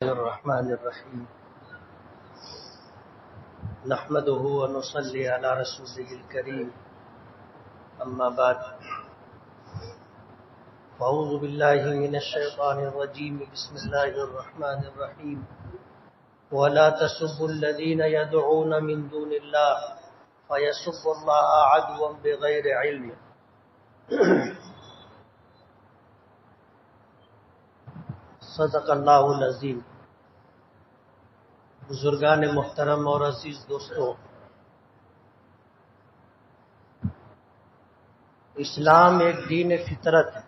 الرحمن الرحیم نحمده ونصلي على رسوله الكريم اما بعد فاعوذ بالله من الشیطان الرجیم بسم الله الرحمن الرحیم ولا تسبوا الذين يدعون من دون الله فيسبوا الله عدوا بغير علم صدق اللہ العظیم۔ بزرگان محترم اور عزیز دوستوں، اسلام ایک دین فطرت ہے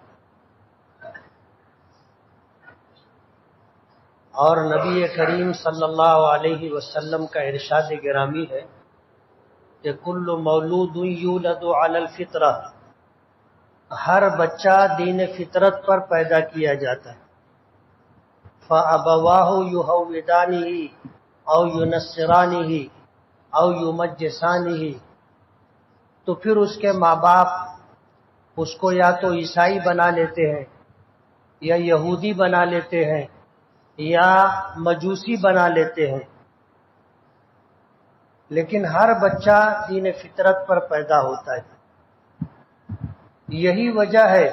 اور نبی کریم صلی اللہ علیہ وسلم کا ارشاد گرامی ہے کہ کل مولود یولد علی الفطرہ، ہر بچہ دین فطرت پر پیدا کیا جاتا ہے۔ فَأَبَوَاهُ يُهَوِّدَانِهِ او يُنَصِّرَانِهِ او يُمَجِّسَانِهِ، تو پھر اس کے ماں باپ اس کو یا تو عیسائی بنا لیتے ہیں یا یہودی بنا لیتے ہیں یا مجوسی بنا لیتے ہیں، لیکن ہر بچہ دین فطرت پر پیدا ہوتا ہے۔ یہی وجہ ہے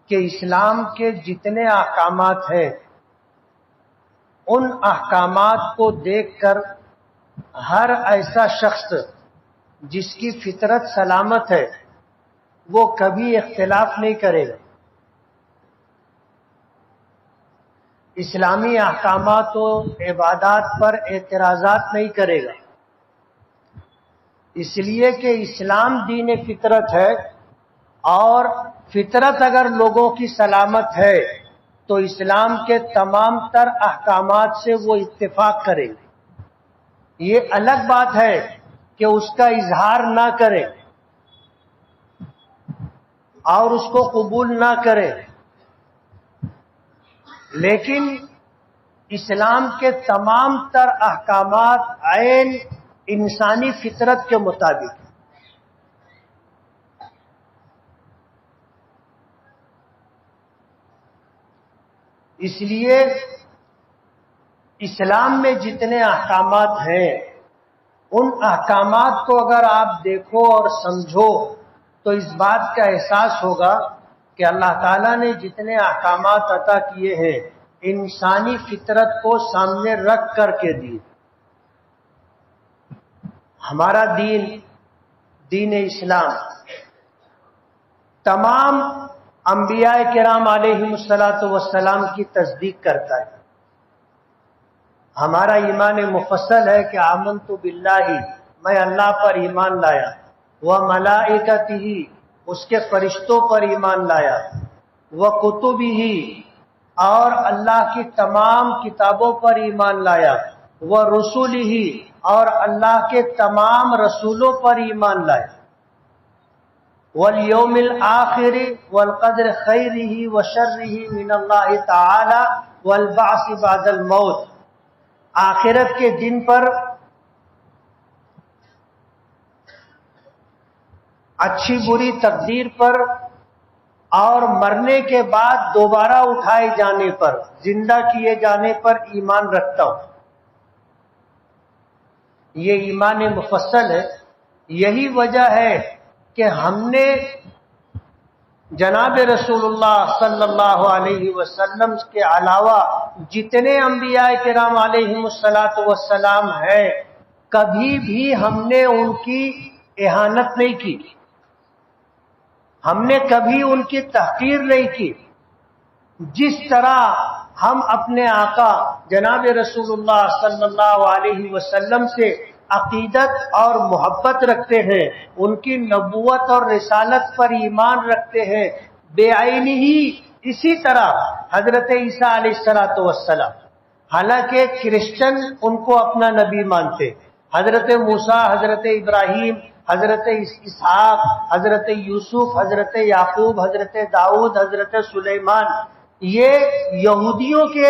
کہ اسلام کے جتنے احکامات ہیں ان احکامات کو دیکھ کر ہر ایسا شخص جس کی فطرت سلامت ہے وہ کبھی اختلاف نہیں کرے گا، اسلامی احکامات و عبادات پر اعتراضات نہیں کرے گا، اس لیے کہ اسلام دین فطرت ہے، اور فطرت اگر لوگوں کی سلامت ہے تو اسلام کے تمام تر احکامات سے وہ اتفاق کریں گے۔ یہ الگ بات ہے کہ اس کا اظہار نہ کریں اور اس کو قبول نہ کریں، لیکن اسلام کے تمام تر احکامات عین انسانی فطرت کے مطابق۔ اس لیے اسلام میں جتنے احکامات ہیں ان احکامات کو اگر آپ دیکھو اور سمجھو تو اس بات کا احساس ہوگا کہ اللہ تعالیٰ نے جتنے احکامات عطا کیے ہیں انسانی فطرت کو سامنے رکھ کر کے دیے۔ ہمارا دین اسلام تمام انبیاء کرام علیہم الصلوۃ کی تصدیق کرتا ہے۔ ہمارا ایمان مفصل ہے کہ آمنت باللہ، میں اللہ پر ایمان لایا، وملائکتہ، اس کے فرشتوں پر ایمان لایا، وکتبہ، اور اللہ کی تمام کتابوں پر ایمان لایا، ورسلہ، اور اللہ کے تمام رسولوں پر ایمان لایا، والیوم الآخر والقدر خیرہ وشرہ من اللہ تعالی والبعث بعد الموت، آخرت کے دن پر، اچھی بری تقدیر پر، اور مرنے کے بعد دوبارہ اٹھائے جانے پر، زندہ کیے جانے پر ایمان رکھتا ہوں۔ یہ ایمان مفصل ہے۔ یہی وجہ ہے کہ ہم نے جناب رسول اللہ صلی اللہ علیہ وسلم کے علاوہ جتنے انبیاء کرام علیہم السلام ہیں کبھی بھی ہم نے ان کی اہانت نہیں کی، ہم نے کبھی ان کی تحقیر نہیں کی۔ جس طرح ہم اپنے آقا جناب رسول اللہ صلی اللہ علیہ وسلم سے عقیدت اور محبت رکھتے ہیں، ان کی نبوت اور رسالت پر ایمان رکھتے ہیں، بے عینی ہی اسی طرح حضرت عیسیٰ علیہ السلام، حالانکہ کرسچن ان کو اپنا نبی مانتے، حضرت موسیٰ، حضرت ابراہیم، حضرت اسحاق، حضرت یوسف، حضرت یعقوب، حضرت داؤد، حضرت سلیمان، یہ یہودیوں کے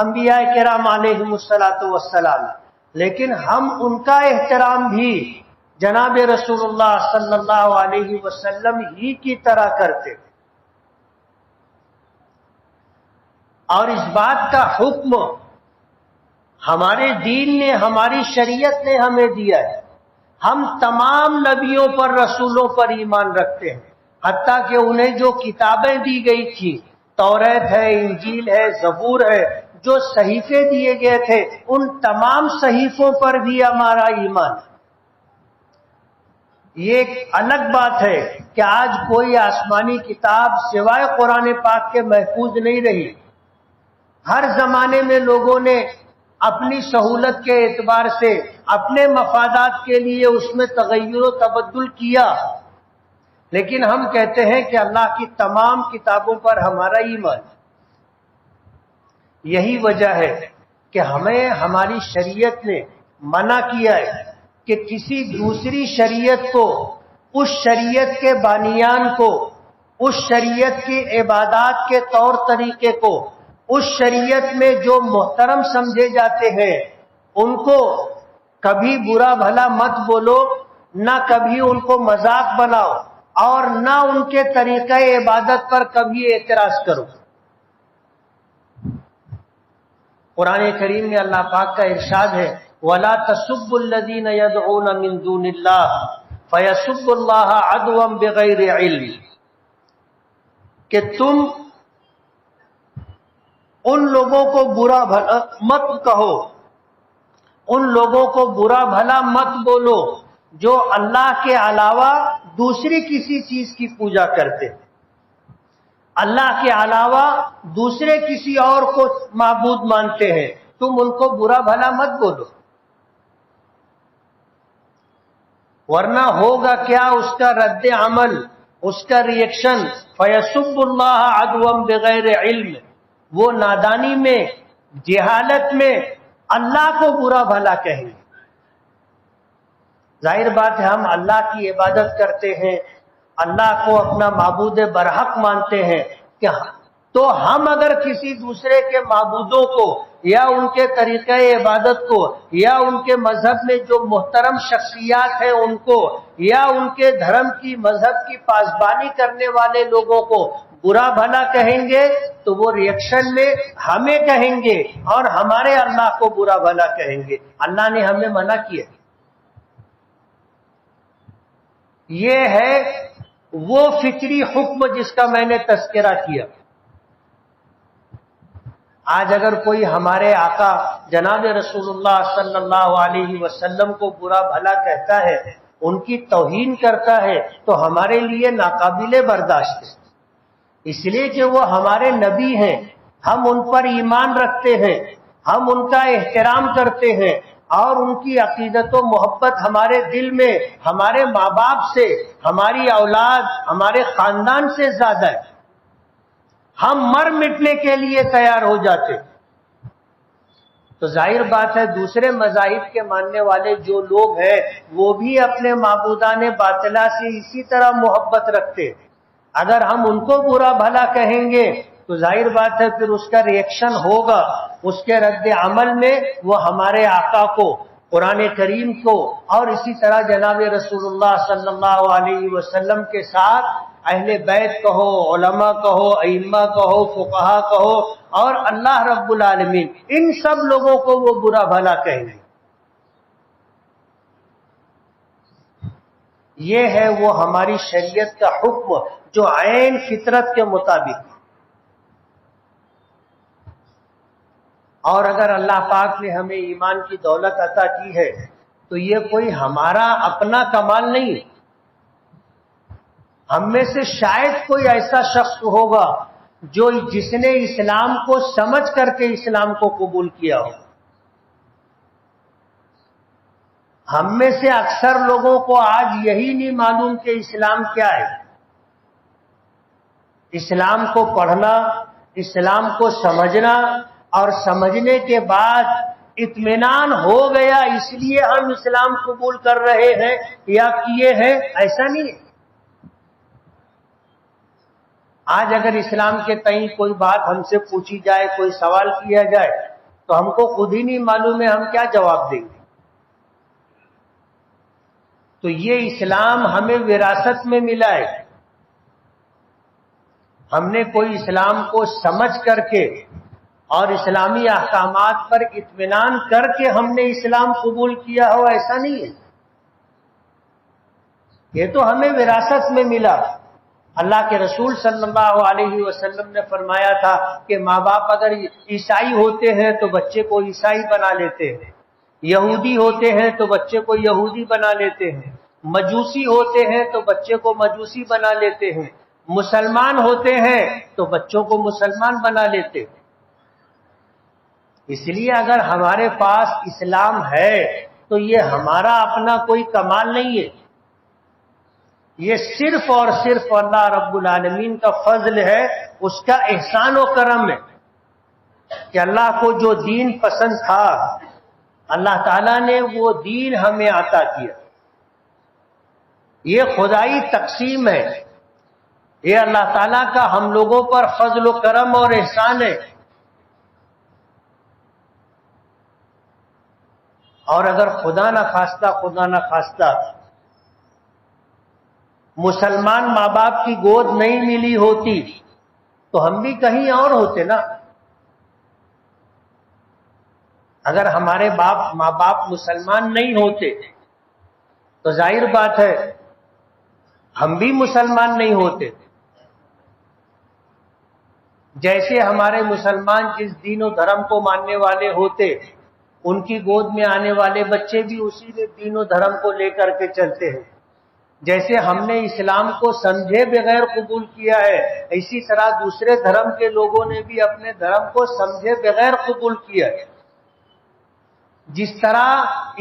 انبیاء کرام علیہم السلام، لیکن ہم ان کا احترام بھی جناب رسول اللہ صلی اللہ علیہ وسلم ہی کی طرح کرتے۔ اور اس بات کا حکم ہمارے دین نے، ہماری شریعت نے ہمیں دیا ہے۔ ہم تمام نبیوں پر، رسولوں پر ایمان رکھتے ہیں، حتیٰ کہ انہیں جو کتابیں دی گئی تھی، توریت ہے، انجیل ہے، زبور ہے، جو صحیفے دیے گئے تھے، ان تمام صحیفوں پر بھی ہمارا ایمان ہے۔ یہ ایک الگ بات ہے کہ آج کوئی آسمانی کتاب سوائے قرآن پاک کے محفوظ نہیں رہی۔ ہر زمانے میں لوگوں نے اپنی سہولت کے اعتبار سے، اپنے مفادات کے لیے اس میں تغیر و تبدل کیا، لیکن ہم کہتے ہیں کہ اللہ کی تمام کتابوں پر ہمارا ایمان ہے۔ یہی وجہ ہے کہ ہمیں ہماری شریعت نے منع کیا ہے کہ کسی دوسری شریعت کو، اس شریعت کے بانیان کو، اس شریعت کی عبادات کے طور طریقے کو، اس شریعت میں جو محترم سمجھے جاتے ہیں، ان کو کبھی برا بھلا مت بولو، نہ کبھی ان کو مذاق بناؤ، اور نہ ان کے طریقہ عبادت پر کبھی اعتراض کرو۔ قرآن کریم میں اللہ پاک کا ارشاد ہے، وَلَا تَسُبُّوا الَّذِينَ يَدْعُونَ مِن دُونِ اللَّهِ فَيَسُبُّوا اللَّهَ عَدْوًا بِغَيْرِ عِلْمٍ، کہ تم ان لوگوں کو برا بھلا مت کہو، ان لوگوں کو برا بھلا مت بولو جو اللہ کے علاوہ دوسری کسی چیز کی پوجا کرتے، اللہ کے علاوہ دوسرے کسی اور کو معبود مانتے ہیں، تم ان کو برا بھلا مت بولو، ورنہ ہوگا کیا اس کا رد عمل، اس کا ریئیکشن، فَيَسُبُّ اللَّهَ عَدْوًا بِغَيْرِ عِلْمٍ، وہ نادانی میں، جہالت میں اللہ کو برا بھلا کہیں گے۔ ظاہر بات ہے ہم اللہ کی عبادت کرتے ہیں، اللہ کو اپنا معبود برحق مانتے ہیں، تو ہم اگر کسی دوسرے کے معبودوں کو یا ان کے طریقہ عبادت کو یا ان کے مذہب میں جو محترم شخصیات ہیں ان کو یا ان کے دھرم کی، مذہب کی پاسبانی کرنے والے لوگوں کو برا بھلا کہیں گے تو وہ ریئیکشن میں ہمیں کہیں گے اور ہمارے اللہ کو برا بھلا کہیں گے۔ اللہ نے ہمیں منع کیا۔ یہ ہے وہ فطری حکم جس کا میں نے تذکرہ کیا۔ آج اگر کوئی ہمارے آقا جناب رسول اللہ صلی اللہ علیہ وسلم کو برا بھلا کہتا ہے، ان کی توہین کرتا ہے، تو ہمارے لیے ناقابل برداشت ہے، اس لیے کہ وہ ہمارے نبی ہیں، ہم ان پر ایمان رکھتے ہیں، ہم ان کا احترام کرتے ہیں، اور ان کی عقیدت و محبت ہمارے دل میں ہمارے ماں باپ سے، ہماری اولاد، ہمارے خاندان سے زیادہ ہے۔ ہم مر مٹنے کے لیے تیار ہو جاتے۔ تو ظاہر بات ہے دوسرے مذاہب کے ماننے والے جو لوگ ہیں وہ بھی اپنے معبودان باطلہ سے اسی طرح محبت رکھتے، اگر ہم ان کو برا بھلا کہیں گے تو ظاہر بات ہے پھر اس کا ریئیکشن ہوگا، اس کے رد عمل میں وہ ہمارے آقا کو، قرآن کریم کو، اور اسی طرح جناب رسول اللہ صلی اللہ علیہ وسلم کے ساتھ اہل بیت کہو، علماء کہو، ائمہ کہو، فقہا کہو، اور اللہ رب العالمین، ان سب لوگوں کو وہ برا بھلا کہیں گے۔ یہ ہے وہ ہماری شریعت کا حکم جو عین فطرت کے مطابق۔ اور اگر اللہ پاک نے ہمیں ایمان کی دولت عطا کی ہے تو یہ کوئی ہمارا اپنا کمال نہیں، ہم میں سے شاید کوئی ایسا شخص ہوگا جس نے اسلام کو سمجھ کر کے اسلام کو قبول کیا ہو۔ ہم میں سے اکثر لوگوں کو آج یہی نہیں معلوم کہ اسلام کیا ہے۔ اسلام کو پڑھنا، اسلام کو سمجھنا، اور سمجھنے کے بعد اطمینان ہو گیا اس لیے ہم اسلام قبول کر رہے ہیں یا کیے ہیں، ایسا نہیں ہے۔ آج اگر اسلام کے تئیں کوئی بات ہم سے پوچھی جائے، کوئی سوال کیا جائے تو ہم کو خود ہی نہیں معلوم ہے ہم کیا جواب دیں گے۔ تو یہ اسلام ہمیں وراثت میں ملا ہے، ہم نے کوئی اسلام کو سمجھ کر کے اور اسلامی احکامات پر اطمینان کر کے ہم نے اسلام قبول کیا ہو، ایسا نہیں ہے۔ یہ تو ہمیں وراثت میں ملا۔ اللہ کے رسول صلی اللہ علیہ وسلم نے فرمایا تھا کہ ماں باپ اگر عیسائی ہوتے ہیں تو بچے کو عیسائی بنا لیتے ہیں، یہودی ہوتے ہیں تو بچے کو یہودی بنا لیتے ہیں، مجوسی ہوتے ہیں تو بچے کو مجوسی بنا لیتے ہیں، مسلمان ہوتے ہیں تو بچوں کو مسلمان بنا لیتے ہیں۔ اس لیے اگر ہمارے پاس اسلام ہے تو یہ ہمارا اپنا کوئی کمال نہیں ہے، یہ صرف اور صرف اللہ رب العالمین کا فضل ہے، اس کا احسان و کرم ہے کہ اللہ کو جو دین پسند تھا اللہ تعالیٰ نے وہ دین ہمیں عطا کیا۔ یہ خدائی تقسیم ہے، یہ اللہ تعالیٰ کا ہم لوگوں پر فضل و کرم اور احسان ہے۔ اور اگر خدا نہ خواستہ مسلمان ماں باپ کی گود نہیں ملی ہوتی تو ہم بھی کہیں اور ہوتے نا۔ اگر ہمارے ماں باپ مسلمان نہیں ہوتے تو ظاہر بات ہے ہم بھی مسلمان نہیں ہوتے۔ جیسے ہمارے مسلمان جس دین و دھرم کو ماننے والے ہوتے ان کی گود میں آنے والے بچے بھی اسی دین و دھرم کو لے کر کے چلتے ہیں۔ جیسے ہم نے اسلام کو سمجھے بغیر قبول کیا ہے، اسی طرح دوسرے دھرم کے لوگوں نے بھی اپنے دھرم کو سمجھے بغیر قبول کیا ہے۔ جس طرح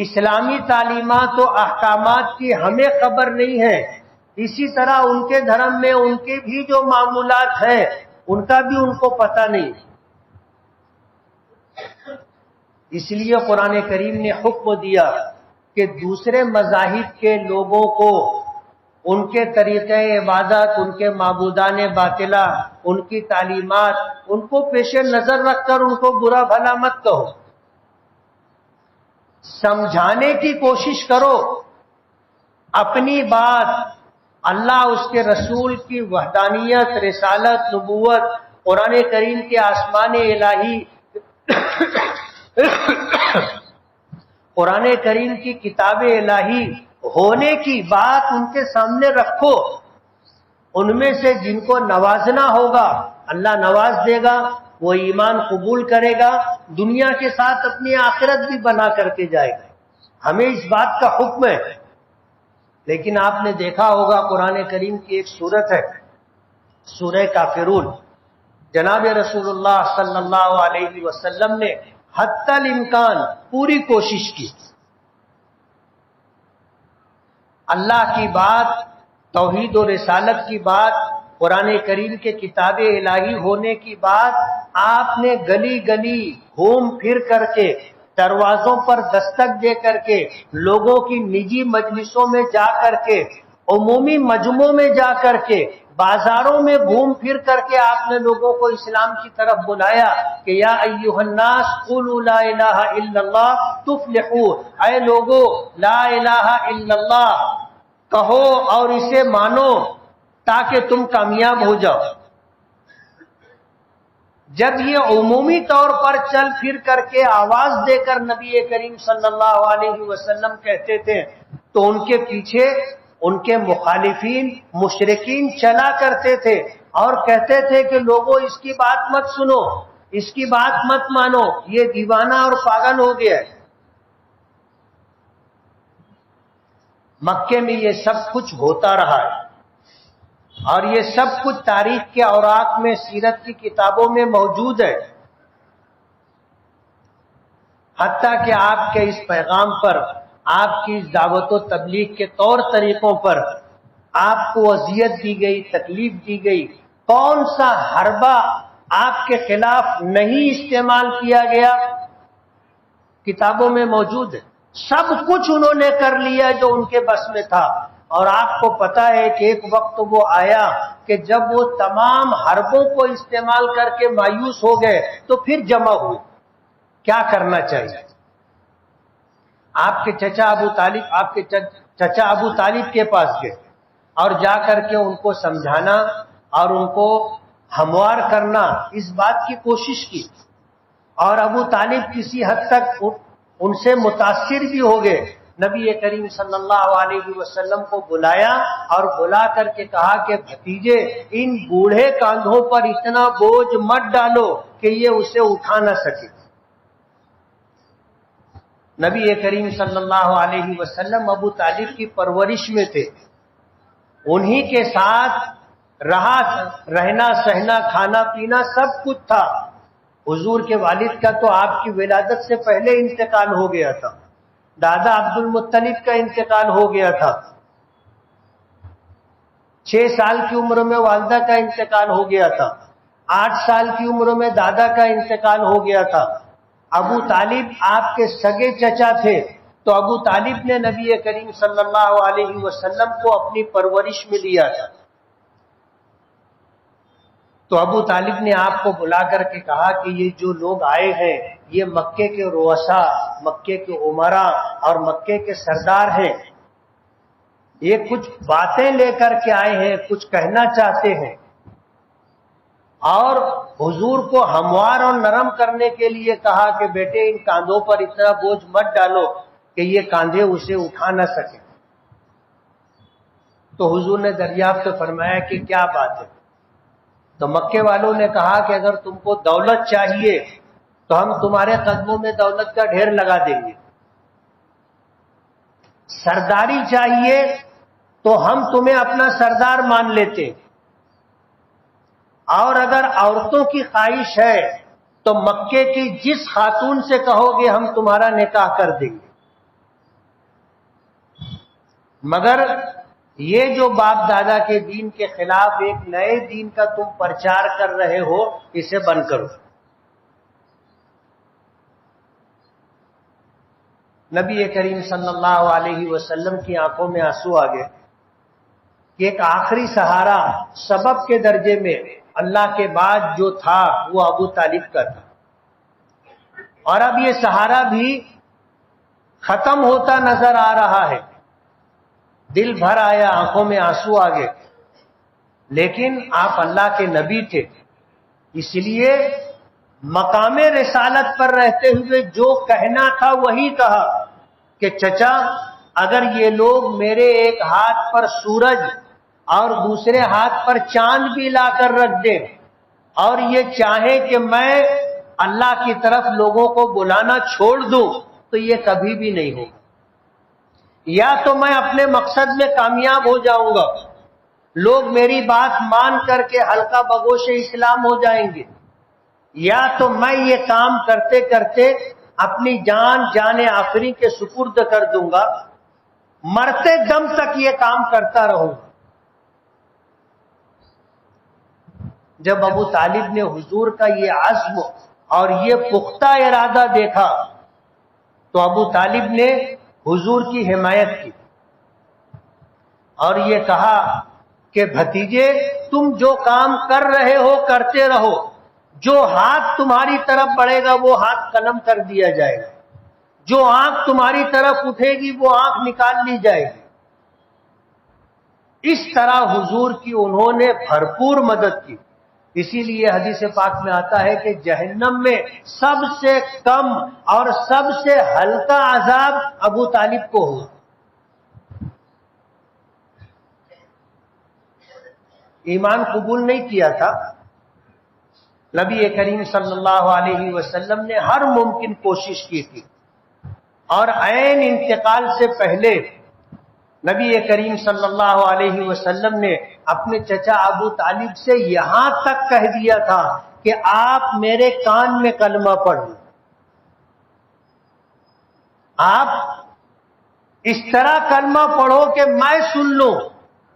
اسلامی تعلیمات و احکامات کی ہمیں خبر نہیں ہے، اسی طرح ان کے دھرم میں ان کے بھی جو معمولات ہیں ان کا بھی ان کو پتہ نہیں۔ اس لیے قرآن کریم نے حکم دیا کہ دوسرے مذاہب کے لوگوں کو ان کے طریقہ عبادت، ان کے معبودان باطلہ، ان کی تعلیمات، ان کو پیش نظر رکھ کر ان کو برا بھلا مت کہو، سمجھانے کی کوشش کرو۔ اپنی بات اللہ، اس کے رسول کی وحدانیت، رسالت، نبوت، قرآن کریم کے آسمان الہی قرآن کریم کی کتاب الہی ہونے کی بات ان کے سامنے رکھو۔ ان میں سے جن کو نوازنا ہوگا اللہ نواز دے گا، وہ ایمان قبول کرے گا، دنیا کے ساتھ اپنی آخرت بھی بنا کر کے جائے گا۔ ہمیں اس بات کا حکم ہے۔ لیکن آپ نے دیکھا ہوگا قرآن کریم کی ایک سورت ہے سورہ کافرون، جناب رسول اللہ صلی اللہ علیہ وسلم نے حتی الامکان پوری کوشش کی، اللہ کی بات، توحید و رسالت کی بات، قرآن کریم کے کتاب الہی ہونے کی بات آپ نے گلی گلی گھوم پھر کر کے، دروازوں پر دستک دے کر کے، لوگوں کی نجی مجلسوں میں جا کر کے، عمومی مجمعوں میں جا کر کے، بازاروں میں گھوم پھر کر کے آپ نے لوگوں کو اسلام کی طرف بلایا کہ یا ایھا الناس قولوا لا الہ الا اللہ تفلحوا، اے لوگو لا الہ الا اللہ کہو اور اسے مانو تاکہ تم کامیاب ہو جاؤ۔ جب یہ عمومی طور پر چل پھر کر کے آواز دے کر نبی کریم صلی اللہ علیہ وسلم کہتے تھے تو ان کے پیچھے ان کے مخالفین مشرکین چلا کرتے تھے اور کہتے تھے کہ لوگوں اس کی بات مت سنو، اس کی بات مت مانو، یہ دیوانہ اور پاگل ہو گیا ہے۔ مکے میں یہ سب کچھ ہوتا رہا ہے اور یہ سب کچھ تاریخ کے اوراق میں، سیرت کی کتابوں میں موجود ہے۔ حتیٰ کہ آپ کے اس پیغام پر، آپ کی اس دعوت و تبلیغ کے طور طریقوں پر آپ کو اذیت دی گئی، تکلیف دی گئی، کون سا حربہ آپ کے خلاف نہیں استعمال کیا گیا، کتابوں میں موجود ہے۔ سب کچھ انہوں نے کر لیا جو ان کے بس میں تھا، اور آپ کو پتا ہے کہ ایک وقت وہ آیا کہ جب وہ تمام حربوں کو استعمال کر کے مایوس ہو گئے تو پھر جمع ہوئے۔ کیا کرنا چاہیے؟ آپ کے چچا ابو طالب کے پاس گئے اور جا کر کے ان کو سمجھانا اور ان کو ہموار کرنا، اس بات کی کوشش کی اور ابو طالب کسی حد تک ان سے متاثر بھی ہو گئے. نبی کریم صلی اللہ علیہ وسلم کو بلایا اور بلا کر کے کہا کہ بھتیجے ان بوڑھے کاندھوں پر اتنا بوجھ مت ڈالو کہ یہ اسے اٹھا نہ سکے. نبی کریم صلی اللہ علیہ وسلم ابو طالب کی پرورش میں تھے، انہی کے ساتھ رہنا سہنا کھانا پینا سب کچھ تھا. حضور کے والد کا تو آپ کی ولادت سے پہلے انتقال ہو گیا تھا، دادا عبد المطلب کا انتقال ہو گیا تھا، 6 سال کی عمر میں والدہ کا انتقال ہو گیا تھا، 8 سال کی عمر میں دادا کا انتقال ہو گیا تھا. ابو طالب آپ کے سگے چچا تھے، تو ابو طالب نے نبی کریم صلی اللہ علیہ وسلم کو اپنی پرورش میں لیا تھا. تو ابو طالب نے آپ کو بلا کر کے کہا کہ یہ جو لوگ آئے ہیں یہ مکے کے رؤسا، مکے کے امراء اور مکے کے سردار ہیں، یہ کچھ باتیں لے کر کے آئے ہیں، کچھ کہنا چاہتے ہیں، اور حضور کو ہموار اور نرم کرنے کے لیے کہا کہ بیٹے ان کاندھوں پر اتنا بوجھ مت ڈالو کہ یہ کاندھے اسے اٹھا نہ سکیں. تو حضور نے دریافت فرمایا کہ کیا بات ہے؟ تو مکے والوں نے کہا کہ اگر تم کو دولت چاہیے تو ہم تمہارے قدموں میں دولت کا ڈھیر لگا دیں گے، سرداری چاہیے تو ہم تمہیں اپنا سردار مان لیتے، اور اگر عورتوں کی خواہش ہے تو مکے کی جس خاتون سے کہو گے ہم تمہارا نکاح کر دیں گے. مگر یہ جو باپ دادا کے دین کے خلاف ایک نئے دین کا تم پرچار کر رہے ہو، اسے بند کرو. نبی کریم صلی اللہ علیہ وسلم کی آنکھوں میں آنسو آ گئے کہ ایک آخری سہارا سبب کے درجے میں اللہ کے بعد جو تھا وہ ابو طالب کا تھا، اور اب یہ سہارا بھی ختم ہوتا نظر آ رہا ہے. دل بھر آیا، آنکھوں میں آنسو آ گئے. لیکن آپ اللہ کے نبی تھے، اس لیے مقام رسالت پر رہتے ہوئے جو کہنا تھا وہی کہا کہ چچا اگر یہ لوگ میرے ایک ہاتھ پر سورج اور دوسرے ہاتھ پر چاند بھی لا کر رکھ دیں اور یہ چاہیں کہ میں اللہ کی طرف لوگوں کو بلانا چھوڑ دوں تو یہ کبھی بھی نہیں ہوگا. یا تو میں اپنے مقصد میں کامیاب ہو جاؤں گا، لوگ میری بات مان کر کے حلقہ بگوش اسلام ہو جائیں گے، یا تو میں یہ کام کرتے کرتے اپنی جان آخری کے سپرد کر دوں گا، مرتے دم تک یہ کام کرتا رہوں گا. جب ابو طالب نے حضور کا یہ عزم اور یہ پختہ ارادہ دیکھا تو ابو طالب نے حضور کی حمایت کی اور یہ کہا کہ بھتیجے تم جو کام کر رہے ہو کرتے رہو، جو ہاتھ تمہاری طرف بڑھے گا وہ ہاتھ قلم کر دیا جائے گا، جو آنکھ تمہاری طرف اٹھے گی وہ آنکھ نکال لی جائے گی. اس طرح حضور کی انہوں نے بھرپور مدد کی. اسی لیے حدیث پاک میں آتا ہے کہ جہنم میں سب سے کم اور سب سے ہلکا عذاب ابو طالب کو ہوا. ایمان قبول نہیں کیا تھا. نبی کریم صلی اللہ علیہ وسلم نے ہر ممکن کوشش کی تھی، اور عین انتقال سے پہلے نبی کریم صلی اللہ علیہ وسلم نے اپنے چچا ابو طالب سے یہاں تک کہہ دیا تھا کہ آپ میرے کان میں کلمہ پڑھ لیں، آپ اس طرح کلمہ پڑھو کہ میں سن لوں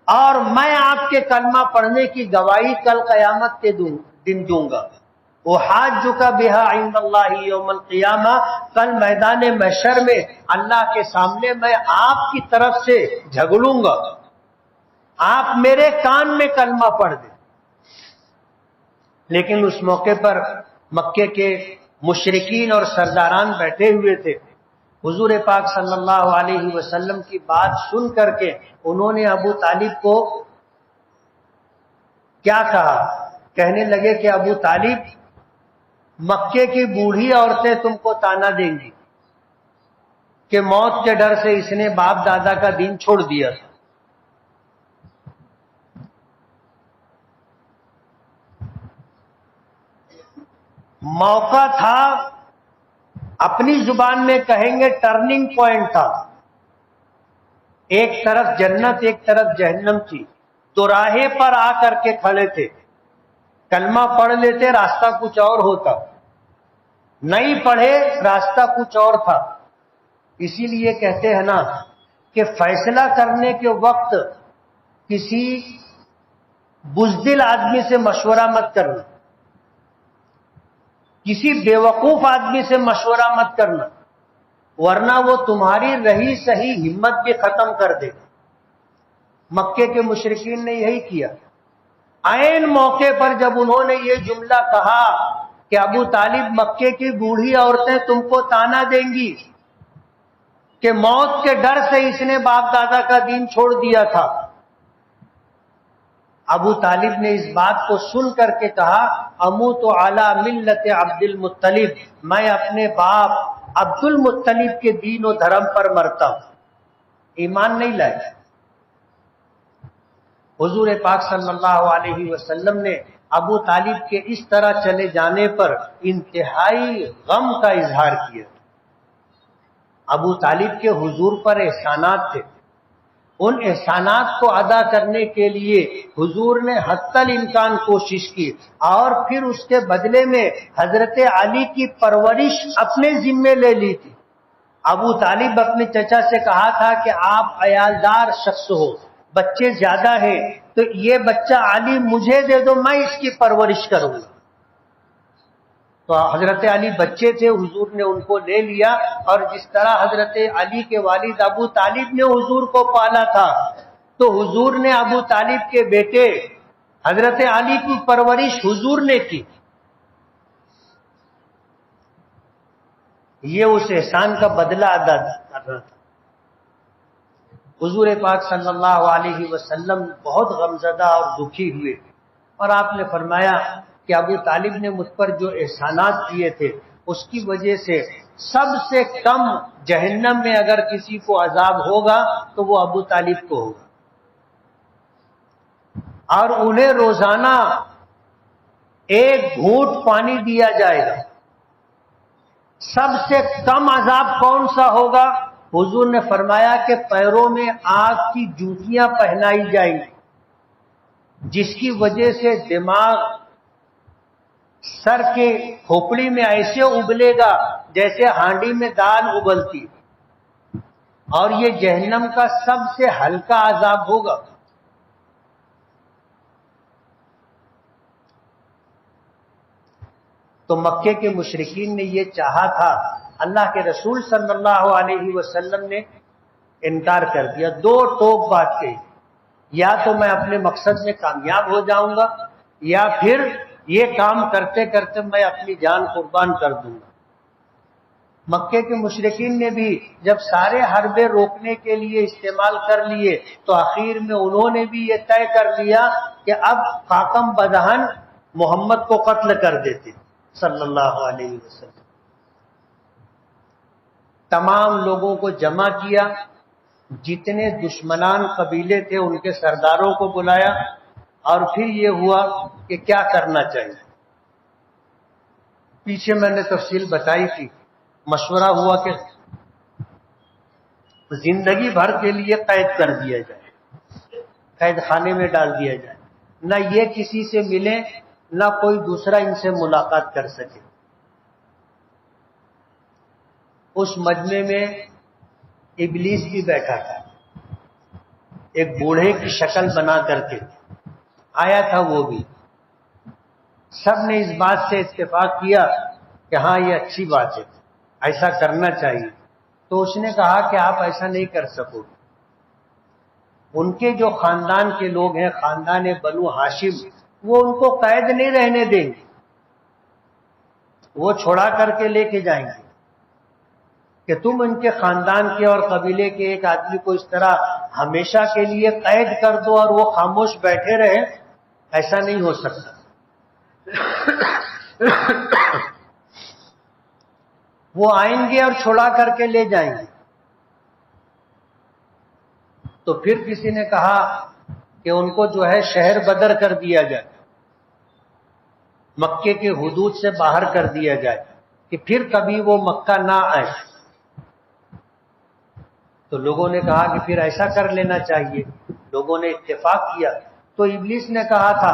اور میں آپ کے کلمہ پڑھنے کی گواہی کل قیامت کے دن دوں گا. احاجک بہا عند اللہ یوم القیامہ، کل میدان محشر میں اللہ کے سامنے میں آپ کی طرف سے جھگڑوں گا، آپ میرے کان میں کلمہ پڑھ دیں. لیکن اس موقع پر مکے کے مشرکین اور سرداران بیٹھے ہوئے تھے. حضور پاک صلی اللہ علیہ وسلم کی بات سن کر کے انہوں نے ابو طالب کو کیا کہا؟ کہنے لگے کہ ابو طالب مکے کی بوڑھی عورتیں تم کو تانا دیں گی کہ موت کے ڈر سے اس نے باپ دادا کا دین چھوڑ دیا تھا. موقع تھا، اپنی زبان میں کہیں گے ٹرننگ پوائنٹ تھا. ایک طرف جنت ایک طرف جہنم تھی، تو راہے پر آ کر کے کھڑے تھے. کلمہ پڑھ لیتے راستہ کچھ اور ہوتا، نہیں پڑھے راستہ کچھ اور تھا. اسی لیے کہتے ہیں نا کہ فیصلہ کرنے کے وقت کسی بزدل آدمی سے مشورہ مت کرنا، کسی بیوقوف آدمی سے مشورہ مت کرنا، ورنہ وہ تمہاری رہی صحیح ہمت بھی ختم کر دے گا. مکے کے مشرکین نے یہی کیا. عین موقع پر جب انہوں نے یہ جملہ کہا کہ ابو طالب مکے کی بوڑھی عورتیں تم کو تانا دیں گی کہ موت کے ڈر سے اس نے باپ دادا کا دین چھوڑ دیا تھا، ابو طالب نے اس بات کو سن کر کے کہا اموت علی ملت عبد المطلب، میں اپنے باپ عبد المطلب کے دین و دھرم پر مرتا ہوں. ایمان نہیں لائے. حضور پاک صلی اللہ علیہ وسلم نے ابو طالب کے اس طرح چلے جانے پر انتہائی غم کا اظہار کیا. ابو طالب کے حضور پر احسانات تھے، ان احسانات کو ادا کرنے کے لیے حضور نے حتی الامکان کوشش کی، اور پھر اس کے بدلے میں حضرت علی کی پرورش اپنے ذمے لے لی تھی. ابو طالب اپنے چچا سے کہا تھا کہ آپ عیالدار شخص ہو، بچے زیادہ ہیں، تو یہ بچہ علی مجھے دے دو، میں اس کی پرورش کروں گا. تو حضرت علی بچے تھے، حضور نے ان کو لے لیا، اور جس طرح حضرت علی کے والد ابو طالب نے حضور کو پالا تھا، تو حضور نے ابو طالب کے بیٹے حضرت علی کی پرورش حضور نے کی. یہ اس احسان کا بدلہ ادا کر رہا تھا. حضور پاک صلی اللہ علیہ وسلم بہت غمزدہ اور دکھی ہوئے، اور آپ نے فرمایا کہ ابو طالب نے مجھ پر جو احسانات کیے تھے اس کی وجہ سے سب سے کم جہنم میں اگر کسی کو عذاب ہوگا تو وہ ابو طالب کو ہوگا، اور انہیں روزانہ ایک گھونٹ پانی دیا جائے گا. سب سے کم عذاب کون سا ہوگا؟ حضور نے فرمایا کہ پیروں میں آگ کی جوتیاں پہنائی جائیں گی، جس کی وجہ سے دماغ سر کے کھوپڑی میں ایسے ابلے گا جیسے ہانڈی میں دال ابلتی، اور یہ جہنم کا سب سے ہلکا عذاب ہوگا. تو مکے کے مشرکین نے یہ چاہا تھا، اللہ کے رسول صلی اللہ علیہ وسلم نے انکار کر دیا. دو ٹوک بات کہی، یا تو میں اپنے مقصد میں کامیاب ہو جاؤں گا، یا پھر یہ کام کرتے کرتے میں اپنی جان قربان کر دوں گا. مکے کے مشرکین نے بھی جب سارے حربے روکنے کے لیے استعمال کر لیے تو آخر میں انہوں نے بھی یہ طے کر لیا کہ اب خاکم بدہن محمد کو قتل کر دیتے صلی اللہ علیہ وسلم. تمام لوگوں کو جمع کیا، جتنے دشمنان قبیلے تھے ان کے سرداروں کو بلایا، اور پھر یہ ہوا کہ کیا کرنا چاہیے. پیچھے میں نے تفصیل بتائی تھی. مشورہ ہوا کہ زندگی بھر کے لیے قید کر دیا جائے، قید خانے میں ڈال دیا جائے، نہ یہ کسی سے ملے نہ کوئی دوسرا ان سے ملاقات کر سکے. اس مجمع میں ابلیس بھی بیٹھا تھا، ایک بوڑھے کی شکل بنا کر کے آیا تھا وہ بھی. سب نے اس بات سے اتفاق کیا کہ ہاں یہ اچھی بات ہے، ایسا کرنا چاہیے. تو اس نے کہا کہ آپ ایسا نہیں کر سکو گے. ان کے جو خاندان کے لوگ ہیں، خاندان بنو ہاشم، وہ ان کو قید نہیں رہنے دیں گے، وہ چھوڑا کر کے لے کے جائیں گے کہ تم ان کے خاندان کے اور قبیلے کے ایک آدمی کو اس طرح ہمیشہ کے لیے قید کر دو اور وہ خاموش بیٹھے رہے. ایسا نہیں ہو سکتا. وہ آئیں گے اور چھڑا کر کے لے جائیں گے۔ تو پھر کسی نے کہا کہ ان کو جو ہے شہر بدر کر دیا جائے، مکے کے حدود سے باہر کر دیا جائے کہ پھر کبھی وہ مکہ نہ آئے۔ تو لوگوں نے کہا کہ پھر ایسا کر لینا چاہیے، لوگوں نے اتفاق کیا۔ تو ابلیس نے کہا تھا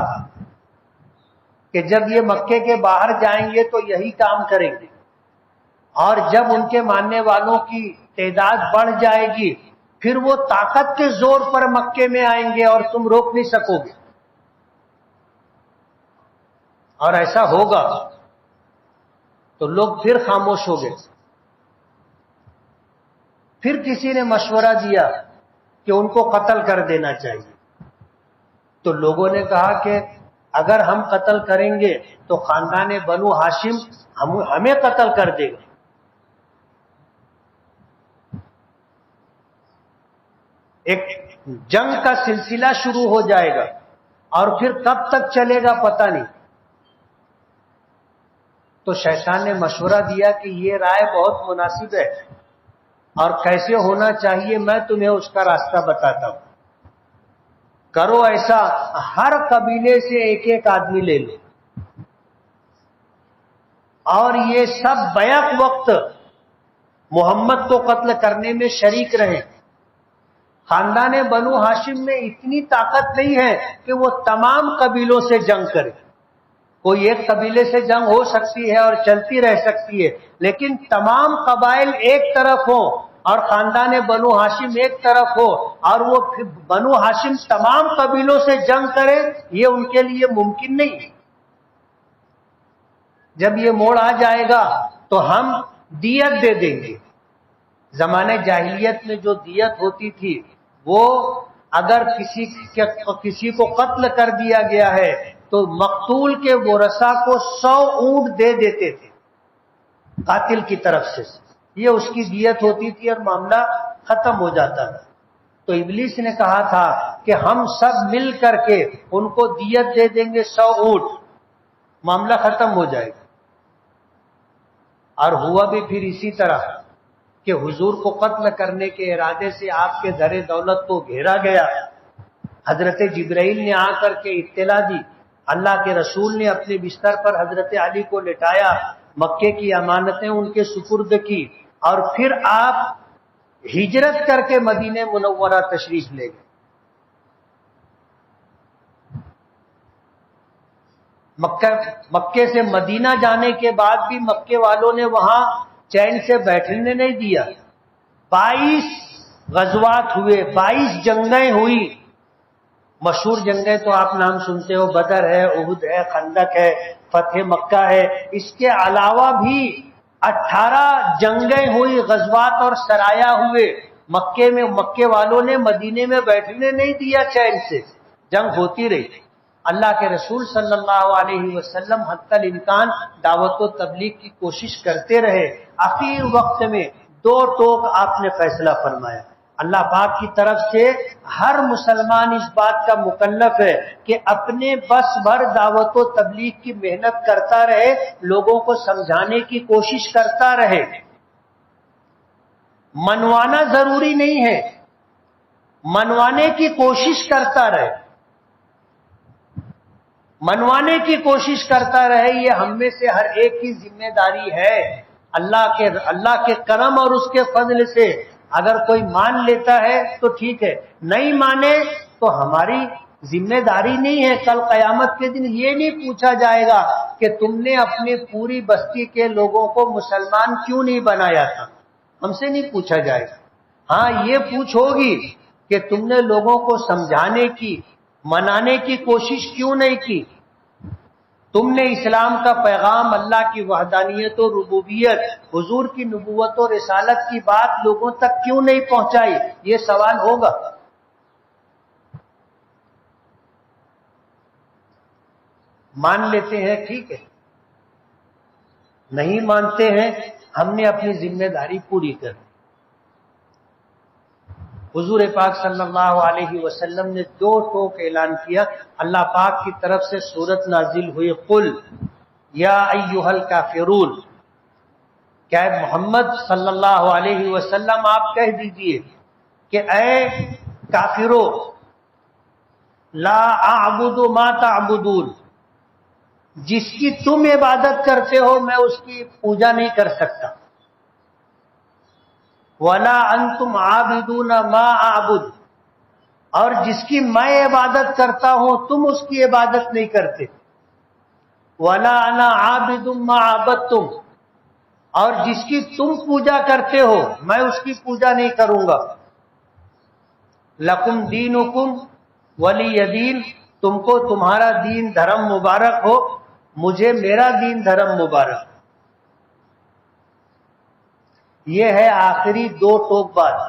کہ جب یہ مکے کے باہر جائیں گے تو یہی کام کریں گے، اور جب ان کے ماننے والوں کی تعداد بڑھ جائے گی پھر وہ طاقت کے زور پر مکے میں آئیں گے اور تم روک نہیں سکو گے، اور ایسا ہوگا۔ تو لوگ پھر خاموش ہو گئے۔ پھر کسی نے مشورہ دیا کہ ان کو قتل کر دینا چاہیے۔ تو لوگوں نے کہا کہ اگر ہم قتل کریں گے تو خاندان بنو ہاشم ہمیں قتل کر دے گا۔ ایک جنگ کا سلسلہ شروع ہو جائے گا، اور پھر کب تک چلے گا پتہ نہیں۔ تو شیطان نے مشورہ دیا کہ یہ رائے بہت مناسب ہے، اور کیسے ہونا چاہیے میں تمہیں اس کا راستہ بتاتا ہوں۔ کرو ایسا، ہر قبیلے سے ایک ایک آدمی لے لو، اور یہ سب بیک وقت محمد کو قتل کرنے میں شریک رہیں۔ خاندان بنو ہاشم میں اتنی طاقت نہیں ہے کہ وہ تمام قبیلوں سے جنگ کرے۔ کوئی ایک قبیلے سے جنگ ہو سکتی ہے اور چلتی رہ سکتی ہے، لیکن تمام قبائل ایک طرف ہوں اور خاندان بنو ہاشم ایک طرف ہو، اور وہ بنو ہاشم تمام قبیلوں سے جنگ کرے، یہ ان کے لیے ممکن نہیں ہے۔ جب یہ موڑ آ جائے گا تو ہم دیت دے دیں گے۔ زمانے جاہلیت میں جو دیت ہوتی تھی، وہ اگر کسی کو قتل کر دیا گیا ہے تو مقتول کے ورثاء کو 100 اونٹ دے دیتے تھے قاتل کی طرف سے، یہ اس کی دیت ہوتی تھی اور معاملہ ختم ہو جاتا تھا۔ تو ابلیس نے کہا تھا کہ ہم سب مل کر کے ان کو دیت دے دیں گے 100 اونٹ، معاملہ ختم ہو جائے گا۔ اور ہوا بھی پھر اسی طرح کہ حضور کو قتل کرنے کے ارادے سے آپ کے در دولت کو گھیرا گیا۔ حضرت جبرائیل نے آ کر کے اطلاع دی، اللہ کے رسول نے اپنے بستر پر حضرت علی کو لٹایا، مکے کی امانتیں ان کے سپرد کی، اور پھر آپ ہجرت کر کے مدینہ منورہ تشریف لے گئے۔ مکے سے مدینہ جانے کے بعد بھی مکے والوں نے وہاں چین سے بیٹھنے نہیں دیا۔ 22 غزوات ہوئے، 22 جنگیں ہوئی۔ مشہور جنگیں تو آپ نام سنتے ہو، بدر ہے، احد ہے، خندق ہے، فتح مکہ ہے۔ اس کے علاوہ بھی 18 جنگیں ہوئی، غزوات اور سرایا ہوئے۔ مکے والوں نے مدینے میں بیٹھنے نہیں دیا چین سے، جنگ ہوتی رہی۔ اللہ کے رسول صلی اللہ علیہ وسلم حتی الامکان دعوت و تبلیغ کی کوشش کرتے رہے۔ اخیر وقت میں 2 ٹوک آپ نے فیصلہ فرمایا۔ اللہ پاک کی طرف سے ہر مسلمان اس بات کا مکلف ہے کہ اپنے بس بھر دعوت و تبلیغ کی محنت کرتا رہے، لوگوں کو سمجھانے کی کوشش کرتا رہے۔ منوانا ضروری نہیں ہے، منوانے کی کوشش کرتا رہے، منوانے کی کوشش کرتا رہے۔ یہ ہم میں سے ہر ایک کی ذمہ داری ہے۔ اللہ کے کرم اور اس کے فضل سے اگر کوئی مان لیتا ہے تو ٹھیک ہے، نہیں مانے تو ہماری ذمہ داری نہیں ہے۔ کل قیامت کے دن یہ نہیں پوچھا جائے گا کہ تم نے اپنی پوری بستی کے لوگوں کو مسلمان کیوں نہیں بنایا تھا، ہم سے نہیں پوچھا جائے گا۔ ہاں یہ پوچھ ہوگی کہ تم نے لوگوں کو سمجھانے کی، منانے کی کوشش کیوں نہیں کی، تم نے اسلام کا پیغام، اللہ کی وحدانیت و ربوبیت، حضور کی نبوت و رسالت کی بات لوگوں تک کیوں نہیں پہنچائی، یہ سوال ہوگا۔ مان لیتے ہیں ٹھیک ہے، نہیں مانتے ہیں ہم نے اپنی ذمہ داری پوری کر دی۔ حضور پاک صلی اللہ علیہ وسلم نے 2 ٹوک اعلان کیا۔ اللہ پاک کی طرف سے سورت نازل ہوئی، قل یا ایھا الکافرون، کیا محمد صلی اللہ علیہ وسلم آپ کہہ دیجئے کہ اے کافرو لا اعبد ما تعبدون، جس کی تم عبادت کرتے ہو میں اس کی پوجا نہیں کر سکتا، ولا انتم عابدون ما اعبد، اور جس کی میں عبادت کرتا ہوں تم اس کی عبادت نہیں کرتے، ولا انا عابد ما عبدتم، اور جس کی تم پوجا کرتے ہو میں اس کی پوجا نہیں کروں گا، لکم دینکم ولی دین، تم کو تمہارا دین دھرم مبارک ہو، مجھے میرا دین دھرم مبارک۔ یہ ہے آخری دو ٹوک بات،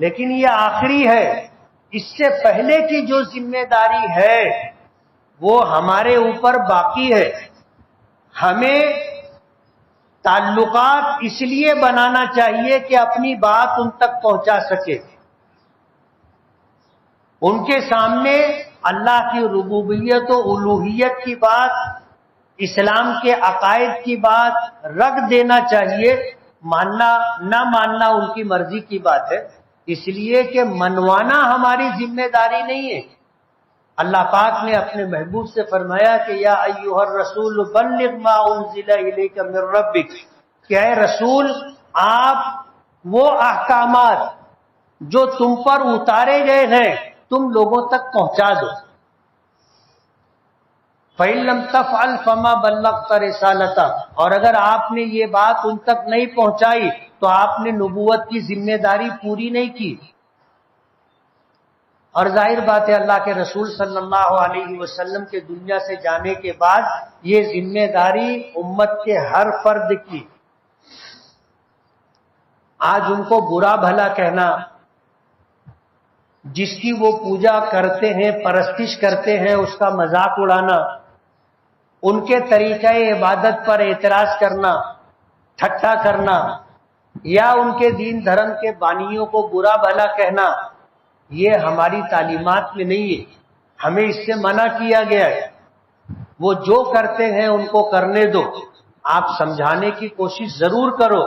لیکن یہ آخری ہے، اس سے پہلے کی جو ذمہ داری ہے وہ ہمارے اوپر باقی ہے۔ ہمیں تعلقات اس لیے بنانا چاہیے کہ اپنی بات ان تک پہنچا سکے، ان کے سامنے اللہ کی ربوبیت و الوہیت کی بات، اسلام کے عقائد کی بات رکھ دینا چاہیے۔ ماننا نہ ماننا ان کی مرضی کی بات ہے، اس لیے کہ منوانا ہماری ذمہ داری نہیں ہے۔ اللہ پاک نے اپنے محبوب سے فرمایا کہ یا ایھا الرسول بلغ ما انزل الیک من ربک، کہ اے رسول آپ وہ احکامات جو تم پر اتارے گئے ہیں تم لوگوں تک پہنچا دو۔ فَإِن لَّمْ تَفْعَلْ فَمَا بَلَّغْتَ رِسَالَتَهُ، اور اگر آپ نے یہ بات ان تک نہیں پہنچائی تو آپ نے نبوت کی ذمہ داری پوری نہیں کی۔ اور ظاہر بات ہے اللہ کے رسول صلی اللہ علیہ وسلم کے دنیا سے جانے کے بعد یہ ذمہ داری امت کے ہر فرد کی۔ آج ان کو برا بھلا کہنا، جس کی وہ پوجا کرتے ہیں پرستش کرتے ہیں اس کا مذاق اڑانا، ان کے طریقہ عبادت پر اعتراض کرنا، ٹھٹا کرنا، یا ان کے دین دھرم کے بانیوں کو برا بھلا کہنا، یہ ہماری تعلیمات میں نہیں ہے، ہمیں اس سے منع کیا گیا ہے۔ وہ جو کرتے ہیں ان کو کرنے دو، آپ سمجھانے کی کوشش ضرور کرو،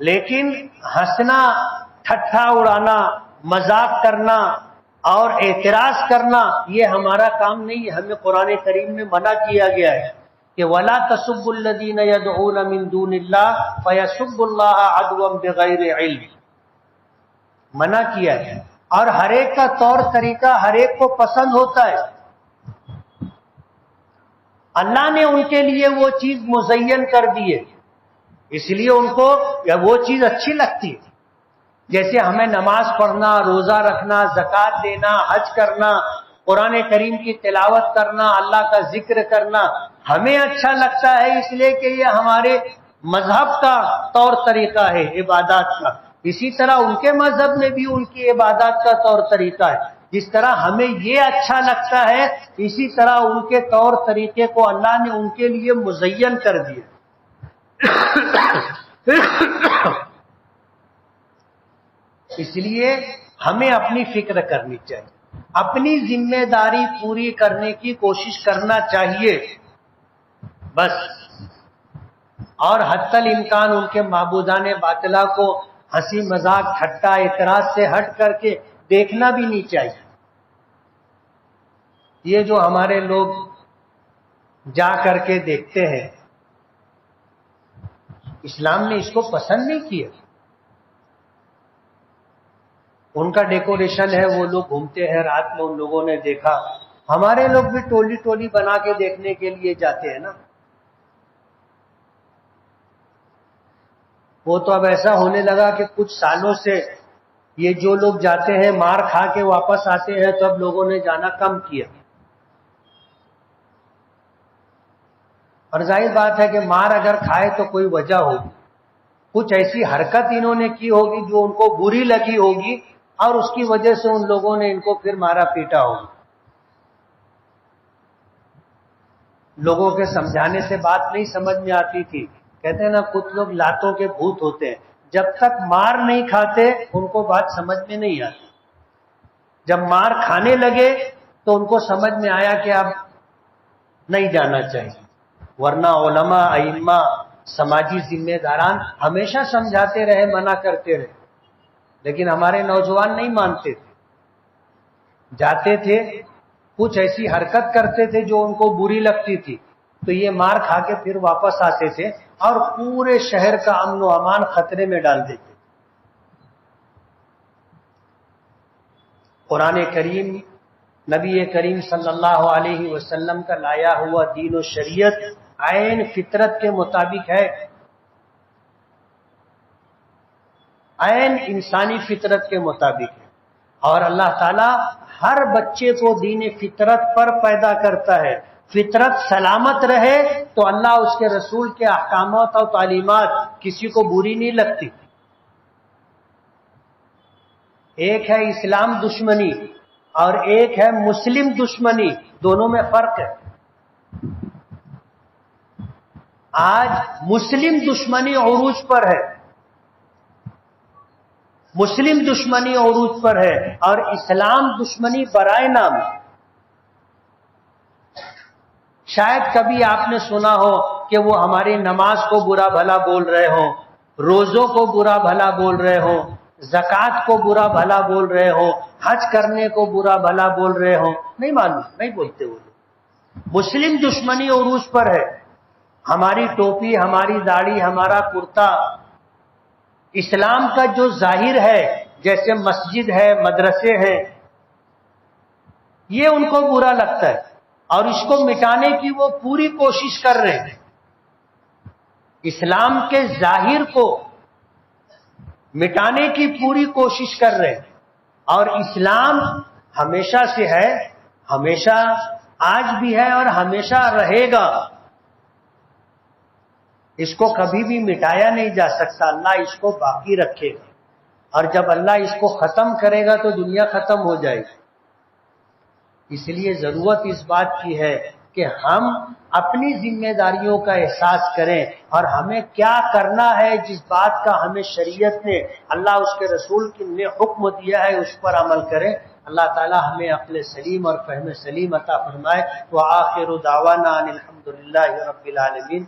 لیکن ہنسنا، ٹھٹا اڑانا، مذاق کرنا اور اعتراض کرنا یہ ہمارا کام نہیں ہے۔ ہمیں قرآن کریم میں منع کیا گیا ہے کہ وَلَا تَسُبُّوا الَّذِينَ يَدْعُونَ مِن دُونِ اللَّهِ فَيَسُبُّوا اللَّهَ عَدْوًا بِغَيْرِ عِلْمٍ، منع کیا ہے۔ اور ہر ایک کا طور طریقہ ہر ایک کو پسند ہوتا ہے، اللہ نے ان کے لیے وہ چیز مزین کر دی ہے، اس لیے ان کو وہ چیز اچھی لگتی ہے۔ جیسے ہمیں نماز پڑھنا، روزہ رکھنا، زکوٰۃ دینا، حج کرنا، قرآن کریم کی تلاوت کرنا، اللہ کا ذکر کرنا ہمیں اچھا لگتا ہے، اس لیے کہ یہ ہمارے مذہب کا طور طریقہ ہے عبادات کا۔ اسی طرح ان کے مذہب میں بھی ان کی عبادات کا طور طریقہ ہے۔ جس طرح ہمیں یہ اچھا لگتا ہے اسی طرح ان کے طور طریقے کو اللہ نے ان کے لیے مزین کر دیا۔ اس لیے ہمیں اپنی فکر کرنی چاہیے، اپنی ذمہ داری پوری کرنے کی کوشش کرنا چاہیے بس، اور حتی الامکان ان کے معبودان باطلہ کو ہنسی مذاق ٹھٹا اعتراض سے ہٹ کر کے دیکھنا بھی نہیں چاہیے۔ یہ جو ہمارے لوگ جا کر کے دیکھتے ہیں، اسلام نے اس کو پسند نہیں کیا۔ ان کا ڈیکوریشن ہے، وہ لوگ گھومتے ہیں، رات میں ان لوگوں نے دیکھا، ہمارے لوگ بھی ٹولی ٹولی بنا کے دیکھنے کے لیے جاتے ہیں نا۔ وہ تو اب ایسا ہونے لگا کہ کچھ سالوں سے یہ جو لوگ جاتے ہیں مار کھا کے واپس آتے ہیں، تو اب لوگوں نے جانا کم کیا۔ اور ظاہر بات ہے کہ مار اگر کھائے تو کوئی وجہ ہوگی، کچھ ایسی حرکت انہوں نے کی ہوگی جو ان کو بری لگی ہوگی، اور اس کی وجہ سے ان لوگوں نے ان کو پھر مارا پیٹا ہوگا۔ لوگوں کے سمجھانے سے بات نہیں سمجھ میں آتی تھی، کہتے ہیں نا کچھ لوگ لاتوں کے بھوت ہوتے ہیں، جب تک مار نہیں کھاتے ان کو بات سمجھ میں نہیں آتی، جب مار کھانے لگے تو ان کو سمجھ میں آیا کہ اب نہیں جانا چاہیے، ورنہ علماء ائمہ سماجی ذمہ داران ہمیشہ سمجھاتے رہے، منع کرتے رہے، لیکن ہمارے نوجوان نہیں مانتے تھے، جاتے تھے کچھ ایسی حرکت کرتے تھے جو ان کو بری لگتی تھی، تو یہ مار کھا کے پھر واپس آتے تھے اور پورے شہر کا امن و امان خطرے میں ڈال دیتے. قرآن کریم نبی کریم صلی اللہ علیہ وسلم کا لایا ہوا دین و شریعت عین فطرت کے مطابق ہے، عین انسانی فطرت کے مطابق ہے، اور اللہ تعالی ہر بچے کو دین فطرت پر پیدا کرتا ہے. فطرت سلامت رہے تو اللہ اس کے رسول کے احکامات اور تعلیمات کسی کو بری نہیں لگتی. ایک ہے اسلام دشمنی اور ایک ہے مسلم دشمنی، دونوں میں فرق ہے. آج مسلم دشمنی عروج پر ہے، مسلم دشمنی عروج پر ہے، اور اسلام دشمنی برائے نام. شاید کبھی آپ نے سنا ہو کہ وہ ہماری نماز کو برا بھلا بول رہے ہوں، روزوں کو برا بھلا بول رہے ہوں، زکوٰۃ کو برا بھلا بول رہے ہوں، حج کرنے کو برا بھلا بول رہے ہوں. نہیں معلوم، نہیں بولتے وہ لوگ. مسلم دشمنی عروج پر ہے. ہماری ٹوپی، ہماری داڑھی، ہمارا کرتا اسلام کا جو ظاہر ہے، جیسے مسجد ہے، مدرسے ہیں، یہ ان کو برا لگتا ہے اور اس کو مٹانے کی وہ پوری کوشش کر رہے ہیں. اسلام کے ظاہر کو مٹانے کی پوری کوشش کر رہے ہیں، اور اسلام ہمیشہ سے ہے، ہمیشہ آج بھی ہے اور ہمیشہ رہے گا. اس کو کبھی بھی مٹایا نہیں جا سکتا. اللہ اس کو باقی رکھے گا، اور جب اللہ اس کو ختم کرے گا تو دنیا ختم ہو جائے گی. اس لیے ضرورت اس بات کی ہے کہ ہم اپنی ذمہ داریوں کا احساس کریں اور ہمیں کیا کرنا ہے، جس بات کا ہمیں شریعت نے، اللہ اس کے رسول نے حکم دیا ہے، اس پر عمل کریں. اللہ تعالی ہمیں عقل سلیم اور فہم سلیم عطا فرمائے. وآخر دعوانا ان الحمد للہ رب العالمین.